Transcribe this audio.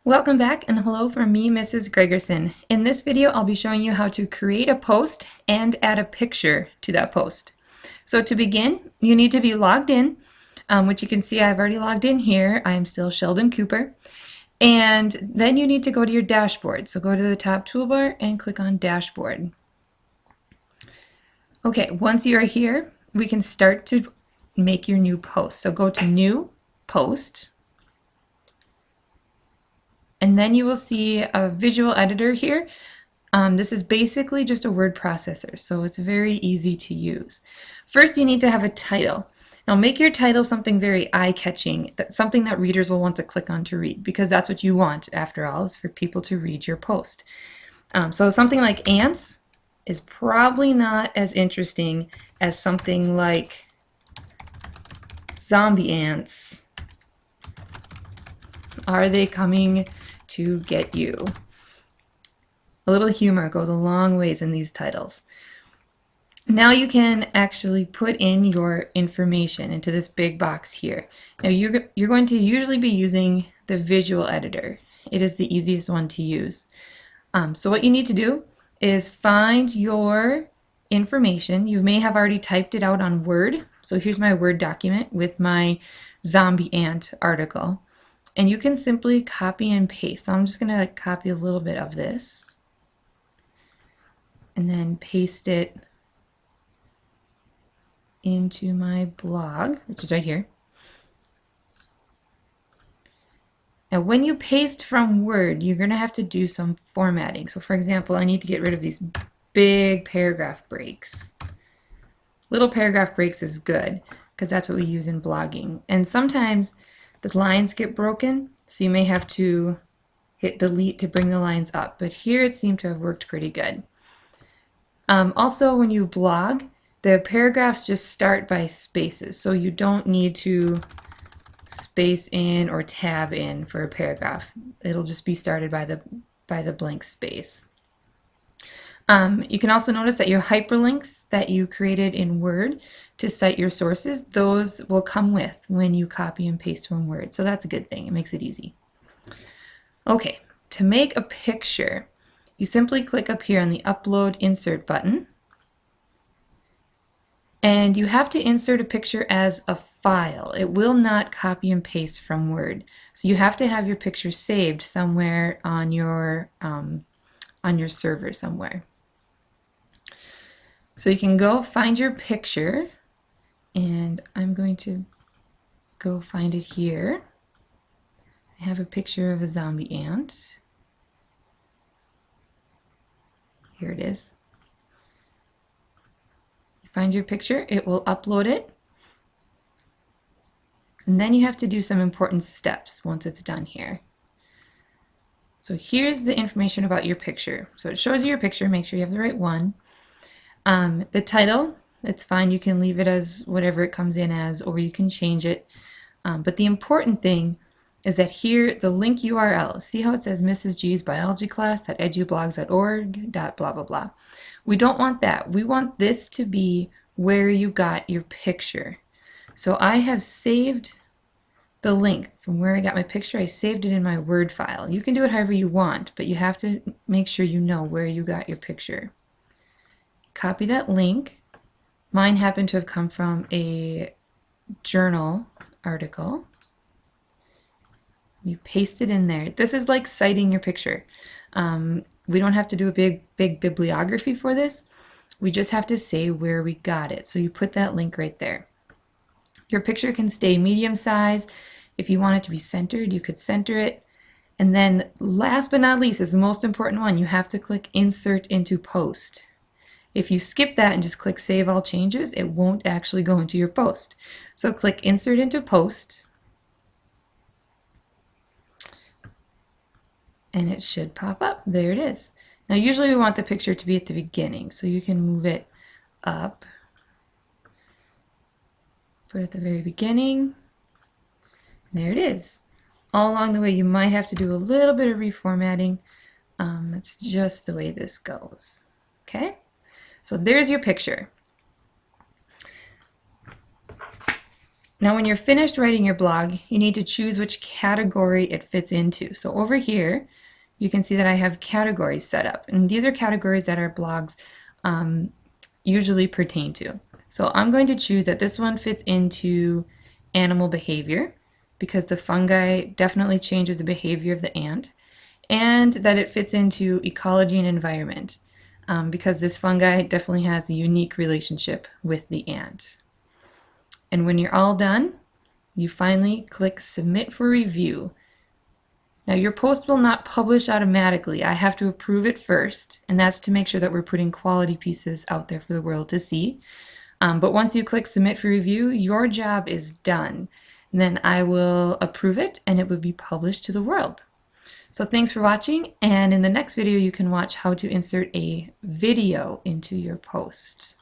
Welcome back and hello from me, Mrs. Gregerson. In this video, I'll be showing you how to create a post and add a picture to that post. So to begin, you need to be logged in, which you can see I've already logged in here. I'm still Sheldon Cooper. And then you need to go to your dashboard. So go to the top toolbar and click on Dashboard. Okay, once you are here, we can start to make your new post. So go to New Post. And then you will see a visual editor here. This is basically just a word processor, so it's very easy to use. First, you need to have a title. Now make your title something very eye-catching, something that readers will want to click on to read, because that's what you want, after all, is for people to read your post. So something like ants is probably not as interesting as something like zombie ants. Are they coming to get you? A little humor goes a long ways in these titles. Now you can actually put in your information into this big box here. Now you're going to usually be using the visual editor. It is the easiest one to use. So what you need to do is find your information. You may have already typed it out on Word. So here's my Word document with my zombie ant article. And you can simply copy and paste. So I'm just going to copy a little bit of this and then paste it into my blog, which is right here. Now when you paste from Word, you're going to have to do some formatting. So for example, I need to get rid of these big paragraph breaks. Little paragraph breaks is good because that's what we use in blogging. And sometimes the lines get broken, so you may have to hit delete to bring the lines up. But here it seemed to have worked pretty good. Also, when you blog, the paragraphs just start by spaces, so you don't need to space in or tab in for a paragraph. It'll just be started by the blank space. You can also notice that your hyperlinks that you created in Word to cite your sources, those will come with when you copy and paste from Word. So that's a good thing. It makes it easy. Okay, to make a picture, you simply click up here on the Upload Insert button. And you have to insert a picture as a file. It will not copy and paste from Word. So you have to have your picture saved somewhere on your server somewhere. So you can go find your picture, and I'm going to go find it here. I have a picture of a zombie ant. Here it is. You find your picture, it will upload it, and then you have to do some important steps once it's done here. So here's the information about your picture. So it shows you your picture, make sure you have the right one. The title, it's fine, you can leave it as whatever it comes in as, or you can change it. But the important thing is that here, the link URL, see how it says Mrs. G's biology class.edublogs.org, blah, blah, blah. We don't want that. We want this to be where you got your picture. So I have saved the link from where I got my picture. I saved it in my Word file. You can do it however you want, but you have to make sure you know where you got your picture. Copy that link. Mine happened to have come from a journal article. You paste it in there. This is like citing your picture. We don't have to do a big bibliography for this. We just have to say where we got it. So you put that link right there. Your picture can stay medium size. If you want it to be centered, you could center it. And then last but not least is the most important one. You have to click Insert into Post. If you skip that and just click Save All Changes, it won't actually go into your post. So click Insert into Post, and it should pop up. There it is. Now usually we want the picture to be at the beginning, so you can move it up. Put it at the very beginning. There it is. All along the way you might have to do a little bit of reformatting. It's just the way this goes. Okay? So there's your picture. Now, when you're finished writing your blog, you need to choose which category it fits into. So over here, you can see that I have categories set up. And these are categories that our blogs usually pertain to. So I'm going to choose that this one fits into animal behavior, because the fungi definitely changes the behavior of the ant, and that it fits into ecology and environment, because this fungi definitely has a unique relationship with the ant. And when you're all done, you finally click Submit for Review. Now, your post will not publish automatically. I have to approve it first, and that's to make sure that we're putting quality pieces out there for the world to see. But once you click Submit for Review, your job is done. And then I will approve it, and it will be published to the world. So thanks for watching, and in the next video you can watch how to insert a video into your post.